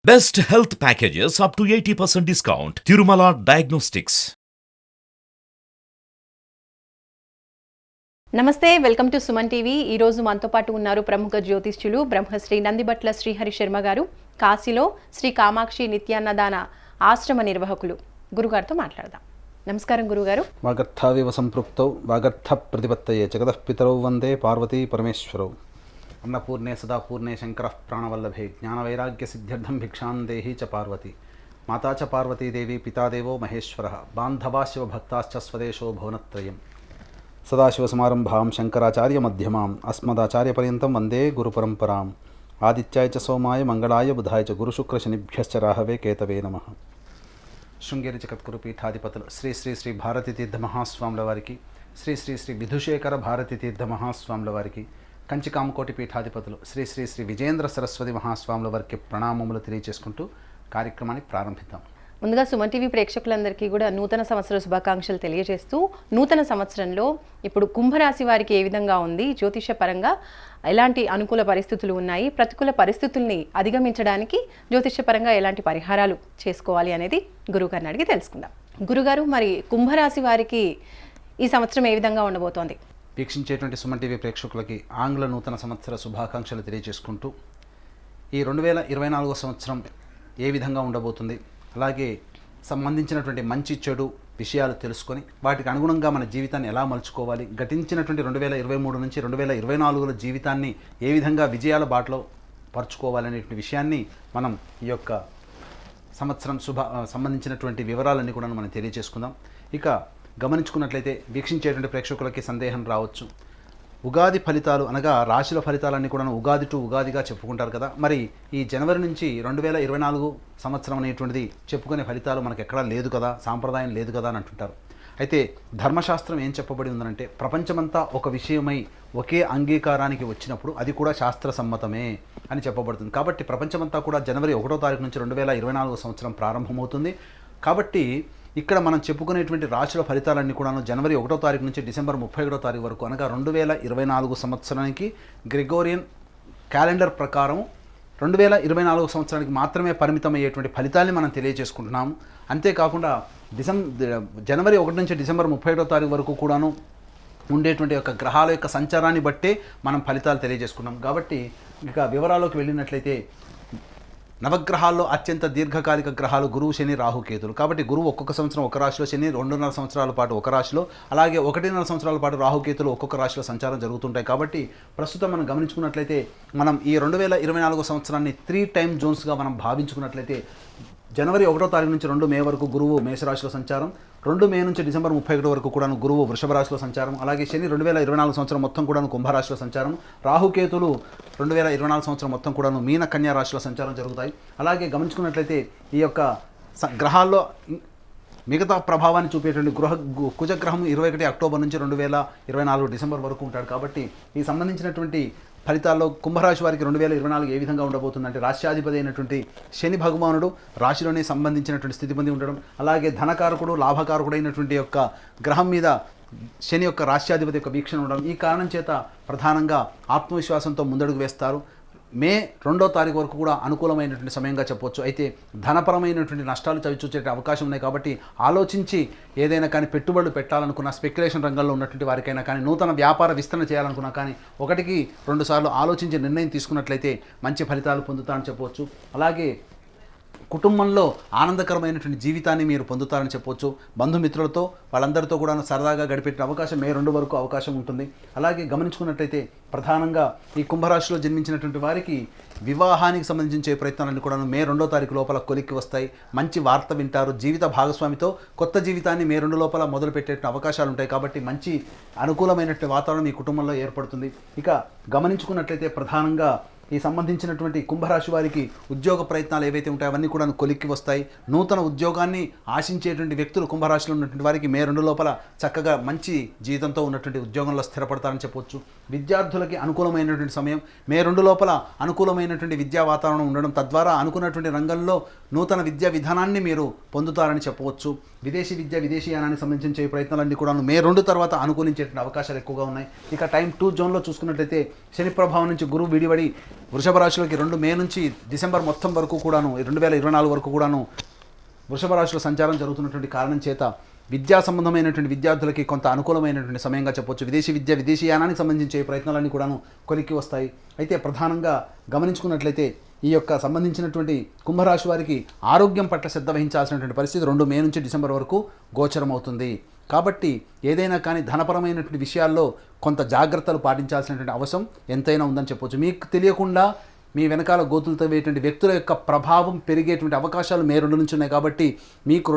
Best health packages up to 80% discount. Tirumala Diagnostics. నమస్తే, welcome to Suman TV. ఈరోజు మనతో పాటు ఉన్నారు ప్రముఖ జ్యోతిష్యులు బ్రహ్మశ్రీ నందిబట్ల శ్రీహరి శర్మ గారు, కాశీలో శ్రీ కామాక్షి నిత్యాన్నదాన ఆశ్రమ నిర్వాహకులు. గురుగారితో మాట్లాడదాం. నమస్కారం గురుగారు. వాగర్థావివ సంపృక్తౌ వాగర్థ ప్రతిపత్తయే జగతః పితరౌ వందే పార్వతీ పరమేశ్వరౌ. అన్నపూర్ణే సదాపూర్ణే శంకర ప్రాణవల్లభే జ్ఞానవైరాగ్య సిద్ధ్యర్థం భిక్షాం దేహి చ పార్వతి. మాతా చ పార్వతీదేవి పితాదేవో మహేశ్వరః బాంధవా శివభక్తాశ్చ స్వదేశో భువనత్రయం. సదాశివసమారంభాం శంకరాచార్య మధ్యమాం అస్మదాచార్యపర్యంతం వందే గురుపరంపరాం. ఆదిత్యాయ చ సోమాయ మంగళాయ బుధాయ చ గురుశుక్రశనిభ్యశ్చ రాహవే కేతవే నమః. శృంగేరి జగద్గురు పీఠాధిపతులు శ్రీ శ్రీ శ్రీ భారతీ తీర్థ మహాస్వాముల వారికి, శ్రీ శ్రీ శ్రీ విధుశేఖర భారతీ తీర్థ మహాస్వాముల వారికి, కంచి కామకోటి పీఠాధిపతులు శ్రీ శ్రీ శ్రీ విజేంద్ర సరస్వతి మహాస్వాముల వారికి ప్రణామములు తెలియజేసుకుంటూ కార్యక్రమాన్ని ప్రారంభిద్దాం. ముందుగా సుమన్ టీవీ ప్రేక్షకులందరికీ కూడా నూతన సంవత్సర శుభాకాంక్షలు తెలియజేస్తూ, నూతన సంవత్సరంలో ఇప్పుడు కుంభరాశి వారికి ఏ విధంగా ఉంది, జ్యోతిష పరంగా ఎలాంటి అనుకూల పరిస్థితులు ఉన్నాయి, ప్రతికూల పరిస్థితుల్ని అధిగమించడానికి జ్యోతిష పరంగా ఎలాంటి పరిహారాలు చేసుకోవాలి అనేది గురుగారిని అడిగి తెలుసుకుందాం. గురుగారు, మరి కుంభరాశి వారికి ఈ సంవత్సరం ఏ విధంగా ఉండబోతోంది? వీక్షించేటువంటి సుమన్ టీవీ ప్రేక్షకులకి ఆంగ్ల నూతన సంవత్సర శుభాకాంక్షలు తెలియజేసుకుంటూ, ఈ 2024 సంవత్సరం ఏ విధంగా ఉండబోతుంది, అలాగే సంబంధించినటువంటి మంచి చెడు విషయాలు తెలుసుకొని వాటికి అనుగుణంగా మన జీవితాన్ని ఎలా మలుచుకోవాలి, గతించినటువంటి 2023 నుంచి 2024 జీవితాన్ని ఏ విధంగా విజయాల బాటలో పరుచుకోవాలనేటువంటి విషయాన్ని మనం ఈ యొక్క సంవత్సరం సంబంధించినటువంటి వివరాలన్నీ కూడా మనం తెలియజేసుకుందాం. ఇక గమనించుకున్నట్లయితే వీక్షించేటువంటి ప్రేక్షకులకి సందేహం రావచ్చు, ఉగాది ఫలితాలు అనగా రాశుల ఫలితాలన్నీ కూడా ఉగాది టు ఉగాదిగా చెప్పుకుంటారు కదా, మరి ఈ జనవరి నుంచి 2024 సంవత్సరం అనేటువంటిది చెప్పుకునే ఫలితాలు మనకు ఎక్కడా లేదు కదా, సాంప్రదాయం లేదు కదా అని అంటుంటారు. అయితే ధర్మశాస్త్రం ఏం చెప్పబడి ఉందనంటే, ప్రపంచమంతా ఒక విషయమై ఒకే అంగీకారానికి వచ్చినప్పుడు అది కూడా శాస్త్ర సమ్మతమే అని చెప్పబడుతుంది. కాబట్టి ప్రపంచమంతా కూడా జనవరి 1వ తారీఖు నుంచి 2024 సంవత్సరం ప్రారంభమవుతుంది. కాబట్టి ఇక్కడ మనం చెప్పుకునేటువంటి రాశుల ఫలితాలన్నీ కూడా జనవరి 1వ తారీఖు నుంచి డిసెంబర్ 31వ తారీఖు వరకు అనగా 2024 సంవత్సరానికి గ్రెగోరియన్ క్యాలెండర్ ప్రకారం 2024 సంవత్సరానికి మాత్రమే పరిమితమయ్యేటువంటి ఫలితాన్ని మనం తెలియజేసుకుంటున్నాము. అంతేకాకుండా జనవరి 1 నుంచి డిసెంబర్ 31వ తారీఖు వరకు కూడాను ఉండేటువంటి యొక్క గ్రహాల యొక్క సంచారాన్ని బట్టే మనం ఫలితాలు తెలియజేసుకున్నాం. కాబట్టి ఇక వివరాల్లోకి వెళ్ళినట్లయితే, నవగ్రహాల్లో అత్యంత దీర్ఘకాలిక గ్రహాలు గురువు, శని, రాహుకేతులు. కాబట్టి గురువు ఒక్కొక్క సంవత్సరం ఒక రాశిలో, శని 2.5 సంవత్సరాల పాటు ఒక రాశిలో, అలాగే 1.5 సంవత్సరాల పాటు రాహుకేతులు ఒక్కొక్క రాశిలో సంచారం జరుగుతుంటాయి. కాబట్టి ప్రస్తుతం మనం గమనించుకున్నట్లయితే, మనం ఈ 2024 సంవత్సరాన్ని 3 టైమ్ జోన్స్గా మనం భావించుకున్నట్లయితే, జనవరి 1వ తారీఖు నుంచి 2 మే వరకు గురువు మేషరాశిలో సంచారం, 2 మే నుంచి డిసెంబర్ 31 వరకు కూడా గురువు వృషభ రాశిలో సంచారం, అలాగే శని 2024 సంవత్సరం మొత్తం కూడా కుంభరాశిలో సంచారం, రాహుకేతులు 2024 సంవత్సరం మొత్తం కూడా మీన కన్యా రాశిలో సంచారం జరుగుతాయి. అలాగే గమనించుకున్నట్లయితే ఈ యొక్క గ్రహాల్లో మిగతా ప్రభావాన్ని చూపేటువంటి కుజగ్రహం 21 అక్టోబర్ నుంచి 2024 డిసెంబర్ వరకు ఉంటాడు. కాబట్టి ఈ సంబంధించినటువంటి ఫలితాల్లో కుంభరాశి వారికి 2024 ఏ విధంగా ఉండబోతుందంటే, రాశ్యాధిపతి అయినటువంటి శని భగవానుడు రాశిలోనే సంబంధించినటువంటి స్థితి పొంది ఉండడం, అలాగే ధనకారకుడు, లాభకారకుడు అయినటువంటి యొక్క గ్రహం మీద శని యొక్క రాశ్యాధిపతి యొక్క వీక్షణ ఉండడం, ఈ కారణం చేత ప్రధానంగా ఆత్మవిశ్వాసంతో ముందడుగు వేస్తారు. మే 2వ తారీఖు వరకు కూడా అనుకూలమైనటువంటి సమయంగా చెప్పవచ్చు. అయితే ధనపరమైనటువంటి నష్టాలు చవిచూచే అవకాశం ఉన్నాయి. కాబట్టి ఆలోచించి ఏదైనా కానీ పెట్టుబడులు పెట్టాలనుకున్న, స్పెక్యులేషన్ రంగంలో ఉన్నటువంటి వారికైనా కానీ, నూతన వ్యాపార విస్తరణ చేయాలనుకున్నా కానీ 1-2 సార్లు ఆలోచించి నిర్ణయం తీసుకున్నట్లయితే మంచి ఫలితాలు పొందుతారని చెప్పవచ్చు. అలాగే కుటుంబంలో ఆనందకరమైనటువంటి జీవితాన్ని మీరు పొందుతారని చెప్పవచ్చు. బంధుమిత్రులతో వాళ్ళందరితో కూడా సరదాగా గడిపెట్టిన అవకాశం మే 2 వరకు అవకాశం ఉంటుంది. అలాగే గమనించుకున్నట్లయితే ప్రధానంగా ఈ కుంభరాశిలో జన్మించినటువంటి వారికి వివాహానికి సంబంధించే ప్రయత్నాలన్నీ కూడా మే 2వ తారీఖు లోపల కొలిక్కి వస్తాయి. మంచి వార్త వింటారు. జీవిత భాగస్వామితో కొత్త జీవితాన్ని మే 2 లోపల మొదలుపెట్టేటువంటి అవకాశాలు ఉంటాయి. కాబట్టి మంచి అనుకూలమైనటువంటి వాతావరణం మీ కుటుంబంలో ఏర్పడుతుంది. ఇక గమనించుకున్నట్లయితే ప్రధానంగా ఈ సంబంధించినటువంటి కుంభరాశి వారికి ఉద్యోగ ప్రయత్నాలు ఏవైతే ఉంటాయో అవన్నీ కూడా కొలిక్కి వస్తాయి. నూతన ఉద్యోగాన్ని ఆశించేటువంటి వ్యక్తులు కుంభరాశిలో ఉన్నటువంటి వారికి మే 2 లోపల చక్కగా మంచి జీతంతో ఉన్నటువంటి ఉద్యోగంలో స్థిరపడతారని చెప్పవచ్చు. విద్యార్థులకి అనుకూలమైనటువంటి సమయం మే 2 లోపల అనుకూలమైనటువంటి విద్యా వాతావరణం ఉండడం, తద్వారా అనుకున్నటువంటి రంగంలో నూతన విద్యా విధానాన్ని మీరు పొందుతారని చెప్పవచ్చు. విదేశీయానానికి సంబంధించిన ప్రయత్నాలన్నీ కూడా మే 2 తర్వాత అనుకూలించేటువంటి అవకాశాలు ఎక్కువగా ఉన్నాయి. ఇక టైం 2 జోన్లో చూసుకున్నట్లయితే శని ప్రభావం నుంచి గురువు విడివడి వృషభ రాశిలోకి 2 మే నుంచి డిసెంబర్ మొత్తం వరకు కూడాను 2024 వరకు కూడాను వృషభ రాశిలో సంచారం జరుగుతున్నటువంటి కారణం చేత విద్యా సంబంధమైనటువంటి విద్యార్థులకి కొంత అనుకూలమైనటువంటి సమయంగా చెప్పొచ్చు. విదేశీయానానికి సంబంధించే ప్రయత్నాలన్నీ కూడాను కొలిక్కి వస్తాయి. అయితే ప్రధానంగా గమనించుకున్నట్లయితే ఈ యొక్క సంబంధించినటువంటి కుంభరాశి వారికి ఆరోగ్యం పట్ల శ్రద్ధ వహించాల్సినటువంటి పరిస్థితి 2 మే నుంచి డిసెంబర్ వరకు గోచరం అవుతుంది. కాబట్టి ఏదైనా కానీ ధనపరమైనటువంటి విషయాల్లో కొంత జాగ్రత్తలు పాటించాల్సినటువంటి అవసరం ఎంతైనా ఉందని చెప్పొచ్చు. మీకు తెలియకుండా మీ వెనకాల గోతులు తవ్వేటువంటి వ్యక్తుల యొక్క ప్రభావం పెరిగేటువంటి అవకాశాలు మే 2 నుంచి ఉన్నాయి. కాబట్టి మీకు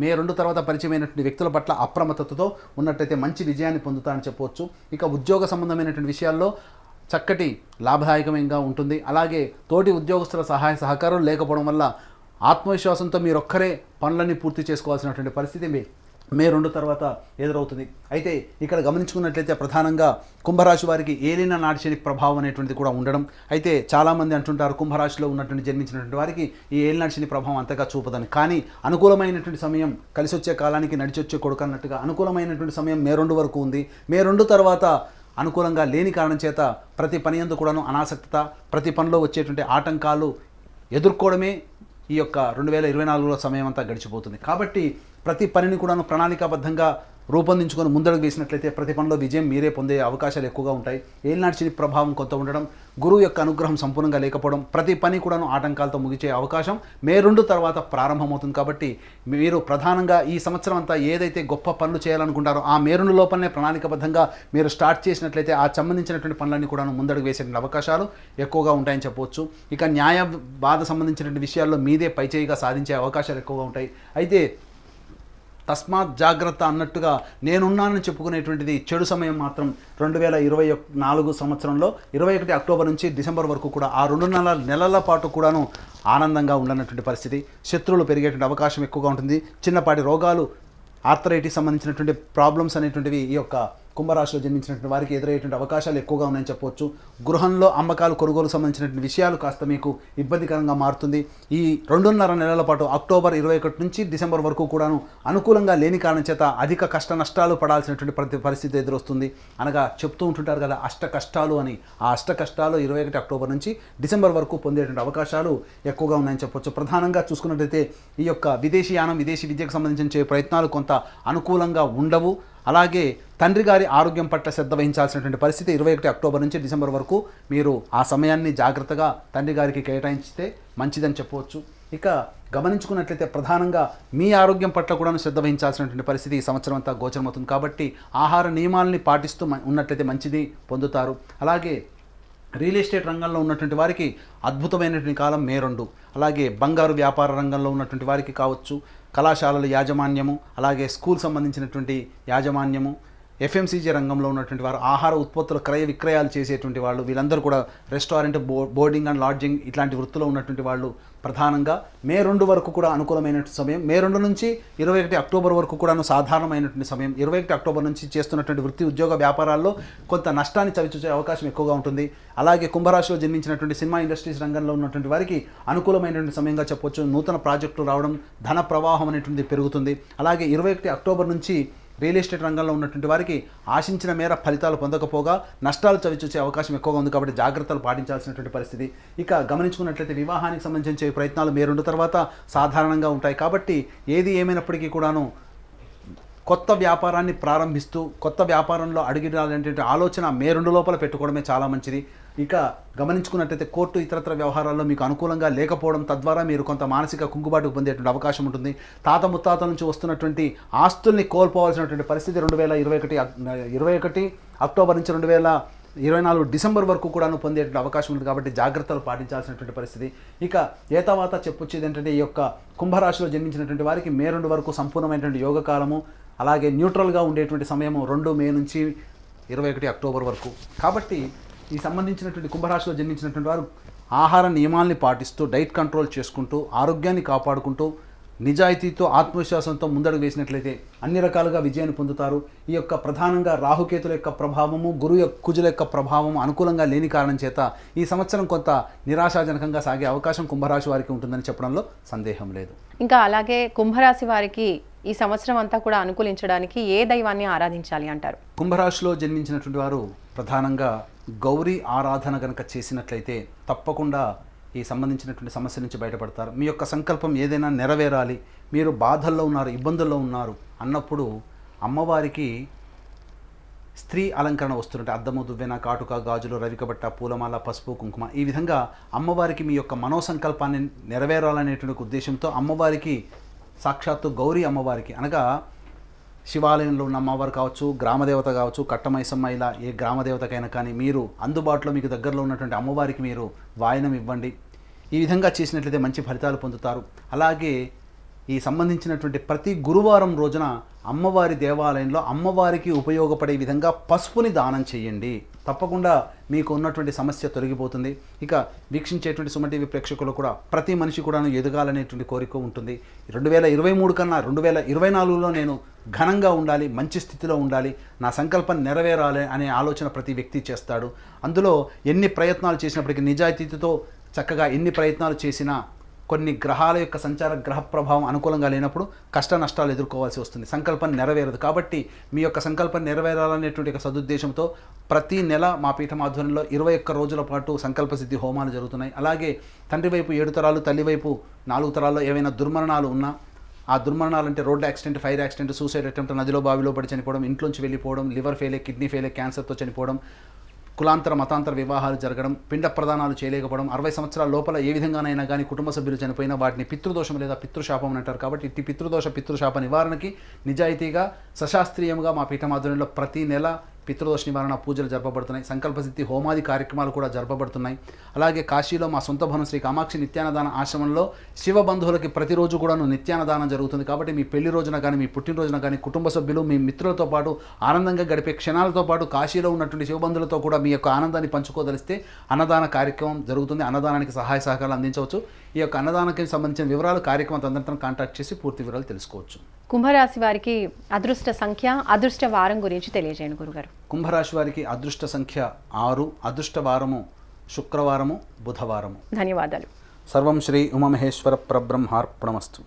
మే 2 తర్వాత పరిచయమైనటువంటి వ్యక్తుల పట్ల అప్రమత్తతతో ఉన్నట్టయితే మంచి విజయాన్ని పొందుతారని చెప్పవచ్చు. ఇక ఉద్యోగ సంబంధమైనటువంటి విషయాల్లో చక్కటి లాభదాయకంగా ఉంటుంది. అలాగే తోటి ఉద్యోగస్తుల సహాయ సహకారం లేకపోవడం వల్ల ఆత్మవిశ్వాసంతో మీరొక్కరే పనులన్నీ పూర్తి చేసుకోవాల్సినటువంటి పరిస్థితి మే 2 తర్వాత ఎదురవుతుంది. అయితే ఇక్కడ గమనించుకున్నట్లయితే ప్రధానంగా కుంభరాశి వారికి ఏలిన నాటి శని ప్రభావం అనేటువంటిది కూడా ఉండడం. అయితే చాలామంది అంటుంటారు కుంభరాశిలో ఉన్నటువంటి జన్మించినటువంటి వారికి ఈ ఏలినాటి శని ప్రభావం అంతగా చూపదని. కానీ అనుకూలమైనటువంటి సమయం కలిసి వచ్చే కాలానికి నడిచొచ్చే కొడుకు అన్నట్టుగా అనుకూలమైనటువంటి సమయం మే 2 వరకు ఉంది. మే 2 తర్వాత అనుకూలంగా లేని కారణం చేత ప్రతి పని యందు కూడాను అనాసక్తత, ప్రతి పనిలో వచ్చేటువంటి ఆటంకాలు ఎదుర్కోవడమే ఈ యొక్క 2024లో సమయం అంతా గడిచిపోతుంది. కాబట్టి ప్రతి పనిని కూడాను ప్రణాళికాబద్ధంగా రూపొందించుకొని ముందడుగు వేసినట్లయితే ప్రతి పనిలో విజయం మీరే పొందే అవకాశాలు ఎక్కువగా ఉంటాయి. ఏలినాటి శని ప్రభావం కొంత ఉండడం, గురువు యొక్క అనుగ్రహం సంపూర్ణంగా లేకపోవడం, ప్రతి పని కూడాను ఆటంకాలతో ముగిచే అవకాశం మే 2 తర్వాత ప్రారంభమవుతుంది. కాబట్టి మీరు ప్రధానంగా ఈ సంవత్సరం అంతా ఏదైతే గొప్ప పనులు చేయాలనుకుంటారో ఆ మే 2 లోపలనే ప్రణాళికబద్ధంగా మీరు స్టార్ట్ చేసినట్లయితే ఆ సంబంధించినటువంటి పనులన్నీ కూడాను ముందడుగు వేసేటువంటి అవకాశాలు ఎక్కువగా ఉంటాయని చెప్పవచ్చు. ఇక న్యాయ బాధ సంబంధించినటువంటి విషయాల్లో మీదే పైచేయిగా సాధించే అవకాశాలు ఎక్కువగా ఉంటాయి. అయితే తస్మాత్ జాగ్రత్త అన్నట్టుగా నేనున్నానని చెప్పుకునేటువంటిది చెడు సమయం మాత్రం 2024 సంవత్సరంలో 21 అక్టోబర్ నుంచి డిసెంబర్ వరకు కూడా ఆ 2 నెలల పాటు కూడాను ఆనందంగా ఉండనటువంటి పరిస్థితి. శత్రువులు పెరిగేటువంటి అవకాశం ఎక్కువగా ఉంటుంది. చిన్నపాటి రోగాలు, ఆర్థరైటిస్ సంబంధించినటువంటి ప్రాబ్లమ్స్ అనేటువంటివి ఈ యొక్క కుంభరాశిలో జన్మించినటువంటి వారికి ఎదురయ్యేటువంటి అవకాశాలు ఎక్కువగా ఉన్నాయని చెప్పవచ్చు. గృహంలో అమ్మకాలు కొనుగోలు సంబంధించినటువంటి విషయాలు కాస్త మీకు ఇబ్బందికరంగా మారుతుంది. ఈ 2.5 నెలల పాటు అక్టోబర్ 21 నుంచి డిసెంబర్ వరకు కూడాను అనుకూలంగా లేని కారణం చేత అధిక కష్ట నష్టాలు పడాల్సినటువంటి పరిస్థితి ఎదురొస్తుంది. అనగా చెప్తూ ఉంటుంటారు కదా అష్ట కష్టాలు అని. ఆ అష్ట కష్టాలు 21 అక్టోబర్ నుంచి డిసెంబర్ వరకు పొందేటువంటి అవకాశాలు ఎక్కువగా ఉన్నాయని చెప్పవచ్చు. ప్రధానంగా చూసుకున్నట్లయితే ఈ యొక్క విదేశీయానం, విదేశీ విద్యకు సంబంధించిన ప్రయత్నాలు కొంత అనుకూలంగా ఉండవు. అలాగే తండ్రి గారి ఆరోగ్యం పట్ల శ్రద్ధ వహించాల్సినటువంటి పరిస్థితి 21 అక్టోబర్ నుంచి డిసెంబర్ వరకు మీరు ఆ సమయాన్ని జాగ్రత్తగా తండ్రి గారికి కేటాయించితే మంచిదని చెప్పవచ్చు. ఇక గమనించుకున్నట్లయితే ప్రధానంగా మీ ఆరోగ్యం పట్ల కూడా శ్రద్ధ వహించాల్సినటువంటి పరిస్థితి ఈ సంవత్సరం అంతా గోచరమవుతుంది. కాబట్టి ఆహార నియమాలని పాటిస్తూ ఉన్నట్లయితే మంచిది పొందుతారు. అలాగే రియల్ ఎస్టేట్ రంగంలో ఉన్నటువంటి వారికి అద్భుతమైనటువంటి కాలం మే 2. అలాగే బంగారు వ్యాపార రంగంలో ఉన్నటువంటి వారికి కావచ్చు, కళాశాలల యాజమాన్యము, అలాగే స్కూల్ సంబంధించినటువంటి యాజమాన్యము, ఎఫ్ఎంసీజీ రంగంలో ఉన్నటువంటి వారు, ఆహార ఉత్పత్తుల క్రయ విక్రయాలు చేసేటువంటి వాళ్ళు, వీళ్ళందరూ కూడా రెస్టారెంట్, బోర్డింగ్ అండ్ లాడ్జింగ్ ఇట్లాంటి వృత్తిలో ఉన్నటువంటి వాళ్ళు ప్రధానంగా మే 2 వరకు కూడా అనుకూలమైనటువంటి సమయం. మే 2 నుంచి 21 అక్టోబర్ వరకు కూడా సాధారణమైనటువంటి సమయం. 21 అక్టోబర్ నుంచి చేస్తున్నటువంటి వృత్తి ఉద్యోగ వ్యాపారాల్లో కొంత నష్టాన్ని చవిచూసే అవకాశం ఎక్కువగా ఉంటుంది. అలాగే కుంభరాశిలో జన్మించినటువంటి సినిమా ఇండస్ట్రీస్ రంగంలో ఉన్నటువంటి వారికి అనుకూలమైనటువంటి సమయంగా చెప్పవచ్చు. నూతన ప్రాజెక్టులు రావడం, ధన ప్రవాహం అనేటువంటిది పెరుగుతుంది. అలాగే 21 అక్టోబర్ నుంచి రియల్ ఎస్టేట్ రంగంలో ఉన్నటువంటి వారికి ఆశించిన మేర ఫలితాలు పొందకపోగా నష్టాలు చవిచూసే అవకాశం ఎక్కువగా ఉంది. కాబట్టి జాగ్రత్తలు పాటించాల్సినటువంటి పరిస్థితి. ఇక గమనించుకున్నట్లయితే వివాహానికి సంబంధించిన ప్రయత్నాలు మే 2 తర్వాత సాధారణంగా ఉంటాయి. కాబట్టి ఏది ఏమైనప్పటికీ కూడాను కొత్త వ్యాపారాన్ని ప్రారంభిస్తూ కొత్త వ్యాపారంలో అడుగుడాలంటే ఆలోచన మే 2 లోపల పెట్టుకోవడమే చాలా మంచిది. ఇక గమనించుకున్నట్లయితే కోర్టు ఇతరత్ర వ్యవహారాల్లో మీకు అనుకూలంగా లేకపోవడం, తద్వారా మీరు కొంత మానసిక కుంగుబాటుకు పొందేటువంటి అవకాశం ఉంటుంది. తాత ముత్తాతల నుంచి వస్తున్నటువంటి ఆస్తుల్ని కోల్పోవాల్సినటువంటి పరిస్థితి 2021 అక్టోబర్ నుంచి 2024 డిసెంబర్ వరకు కూడాను పొందేటువంటి అవకాశం ఉంది. కాబట్టి జాగ్రత్తలు పాటించాల్సినటువంటి పరిస్థితి. ఇక ఏతావాత చెప్పొచ్చేది ఏంటంటే ఈ యొక్క కుంభరాశిలో జన్మించినటువంటి వారికి మే 2 వరకు సంపూర్ణమైనటువంటి యోగకాలము, అలాగే న్యూట్రల్గా ఉండేటువంటి సమయము 2 మే నుంచి 21 అక్టోబర్ వరకు. కాబట్టి ఈ సంబంధించినటువంటి కుంభరాశిలో జన్మించినటువంటి వారు ఆహార నియమాల్ని పాటిస్తూ, డైట్ కంట్రోల్ చేసుకుంటూ, ఆరోగ్యాన్ని కాపాడుకుంటూ నిజాయితీతో ఆత్మవిశ్వాసంతో ముందడుగు వేసినట్లయితే అన్ని రకాలుగా విజయాన్ని పొందుతారు. ఈ యొక్క ప్రధానంగా రాహుకేతుల యొక్క ప్రభావము, కుజుల యొక్క ప్రభావము అనుకూలంగా లేని కారణం చేత ఈ సంవత్సరం కొంత నిరాశాజనకంగా సాగే అవకాశం కుంభరాశి వారికి ఉంటుందని చెప్పడంలో సందేహం లేదు. ఇంకా అలాగే కుంభరాశి వారికి ఈ సంవత్సరం అంతా కూడా అనుకూలించడానికి ఏ దైవాన్ని ఆరాధించాలి అంటారు? కుంభరాశిలో జన్మించినటువంటి వారు ప్రధానంగా గౌరీ ఆరాధన కనుక చేసినట్లయితే తప్పకుండా ఈ సంబంధించినటువంటి సమస్య నుంచి బయటపడతారు. మీ యొక్క సంకల్పం ఏదైనా నెరవేరాలి, మీరు బాధల్లో ఉన్నారు, ఇబ్బందుల్లో ఉన్నారు అన్నప్పుడు అమ్మవారికి స్త్రీ అలంకరణ వస్తుంటే అద్దము, దువ్వెన, కాటుక, గాజులు, రవికబట్ట, పూలమాల, పసుపు, కుంకుమ ఈ విధంగా అమ్మవారికి మీ యొక్క మనోసంకల్పాన్ని నెరవేరాలనేటువంటి ఉద్దేశంతో అమ్మవారికి సాక్షాత్తు గౌరీ అమ్మవారికి అనగా శివాలయంలో ఉన్న అమ్మవారు కావచ్చు, గ్రామదేవత కావచ్చు, కట్టమైసమ్మ ఇలా ఏ గ్రామదేవతకైనా కానీ మీరు అందుబాటులో మీకు దగ్గరలో ఉన్నటువంటి అమ్మవారికి మీరు వాయనం ఇవ్వండి. ఈ విధంగా చేసినట్లయితే మంచి ఫలితాలు పొందుతారు. అలాగే ఈ సంబంధించినటువంటి ప్రతి గురువారం రోజున అమ్మవారి దేవాలయంలో అమ్మవారికి ఉపయోగపడే విధంగా పసుపుని దానం చేయండి. తప్పకుండా మీకు ఉన్నటువంటి సమస్య తొలగిపోతుంది. ఇక వీక్షించేటువంటి సుమన్ టీవీ ప్రేక్షకులు కూడా ప్రతి మనిషి కూడా ఎదగాలనేటువంటి కోరిక ఉంటుంది. 2023 కన్నా 2024లో నేను ఘనంగా ఉండాలి, మంచి స్థితిలో ఉండాలి, నా సంకల్పం నెరవేరాలి అనే ఆలోచన ప్రతి వ్యక్తి చేస్తాడు. అందులో ఎన్ని ప్రయత్నాలు చేసినప్పటికీ నిజాయితీతో చక్కగా ఎన్ని ప్రయత్నాలు చేసినా కొన్ని గ్రహాల యొక్క సంచార గ్రహ ప్రభావం అనుకూలంగా లేనప్పుడు కష్ట నష్టాలు ఎదుర్కోవాల్సి వస్తుంది. సంకల్పం నెరవేరదు. కాబట్టి మీ యొక్క సంకల్పం నెరవేరాలనేటువంటి ఒక సదుద్దేశంతో ప్రతి నెల మా పీఠం ఆధ్వర్యంలో 21 రోజుల పాటు సంకల్ప సిద్ధి హోమాలు జరుగుతున్నాయి. అలాగే తండ్రి వైపు 7 తరాలు, తల్లి వైపు 4 తరాల్లో ఏవైనా దుర్మరణాలు ఉన్నా, ఆ దుర్మరణాలు అంటే road accident, fire accident, suicide attempt, నదిలో బావిలో పడి చనిపోవడం, ఇంట్లోంచి వెళ్ళిపోవడం, లివర్ ఫెయిలే, కిడ్నీ ఫెయిలే, క్యాన్సర్తో చనిపోవడం, కులాంతర మతాంతర వివాహాలు జరగడం, పిండ ప్రదానాలు చేయలేకపోవడం, 60 సంవత్సరాల లోపల ఏ విధంగానైనా కానీ కుటుంబ సభ్యులు చనిపోయినా వాటిని పితృదోషం లేదా పితృశాపం అని అంటారు. కాబట్టి ఇట్టి పితృదోష పితృశాప నివారణకి నిజాయితీగా సశాస్త్రీయంగా మా పీఠం ఆధ్వర్యంలో ప్రతి నెల పితృదోష నివారణ పూజలు జరపబడుతున్నాయి. సంకల్పసిద్ధి హోమాది కార్యక్రమాలు కూడా జరపబడుతున్నాయి. అలాగే కాశీలో మా సొంత భవనం శ్రీ కామాక్షి నిత్యాన్నదాన ఆశ్రమంలో శివ బంధువులకి ప్రతిరోజు కూడాను నిత్యాన్నదానం జరుగుతుంది. కాబట్టి మీ పెళ్లి రోజున కానీ, మీ పుట్టినరోజున కానీ కుటుంబ సభ్యులు, మీ మిత్రులతో పాటు ఆనందంగా గడిపే క్షణాలతో పాటు కాశీలో ఉన్నటువంటి శివబంధువులతో కూడా మీ యొక్క ఆనందాన్ని పంచుకోదలిస్తే అన్నదాన కార్యక్రమం జరుగుతుంది. అన్నదానానికి సహాయ సహకారాలు అందించవచ్చు. ఈ యొక్క అన్నదానానికి సంబంధించిన వివరాలు కార్యక్రమం తదనంతరం కాంటాక్ట్ చేసి పూర్తి వివరాలు తెలుసుకోవచ్చు. కుంభరాశి వారికి అదృష్ట సంఖ్య, అదృష్ట వారం గురించి తెలియజేయండి గురుగారు. కుంభరాశి వారికి అదృష్ట సంఖ్య 6, అదృష్ట వారము శుక్రవారము, బుధవారము. ధన్యవాదాలు. సర్వం శ్రీ ఉమామహేశ్వర పరబ్రహ్మార్పణమస్తు.